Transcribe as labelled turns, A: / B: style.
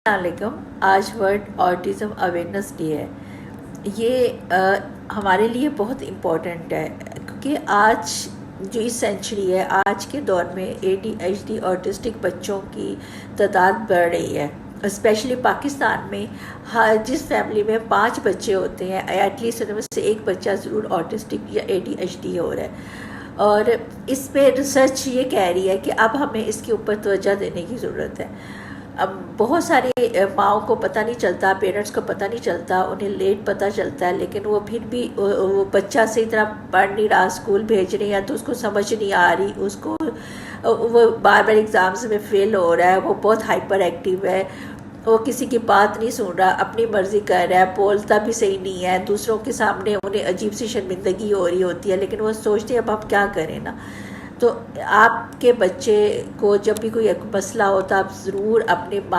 A: السلام علیکم۔ آج ورلڈ آٹزم اویئرنیس ڈے ہے۔ یہ ہمارے لیے بہت امپورٹنٹ ہے کیونکہ آج جو اس سینچری ہے، آج کے دور میں ADHD آٹسٹک بچوں کی تعداد بڑھ رہی ہے۔ اسپیشلی پاکستان میں جس فیملی میں 5 بچے ہوتے ہیں، ایٹ لیسٹ ان میں سے ایک بچہ ضرور آٹسٹک یا ADHD ہو رہا ہے، اور اس پہ ریسرچ یہ کہہ رہی ہے کہ اب ہمیں اس کے اوپر توجہ دینے کی ضرورت ہے۔ اب بہت ساری ماؤں کو پتہ نہیں چلتا، پیرنٹس کو پتہ نہیں چلتا، انہیں لیٹ پتہ چلتا ہے، لیکن وہ پھر بھی وہ بچہ صحیح طرح پڑھ نہیں رہا، اسکول بھیج رہے ہیں تو اس کو سمجھ نہیں آ رہی، اس کو وہ بار بار ایگزامز میں فیل ہو رہا ہے، وہ بہت ہائپر ایکٹیو ہے، وہ کسی کی بات نہیں سن رہا، اپنی مرضی کر رہا ہے، بولتا بھی صحیح نہیں ہے، دوسروں کے سامنے انہیں عجیب سی شرمندگی ہو رہی ہوتی ہے، لیکن وہ سوچتے ہیں اب ہم کیا کریں نا۔ تو آپ کے بچے کو جب بھی کوئی مسئلہ ہوتا، آپ ضرور اپنے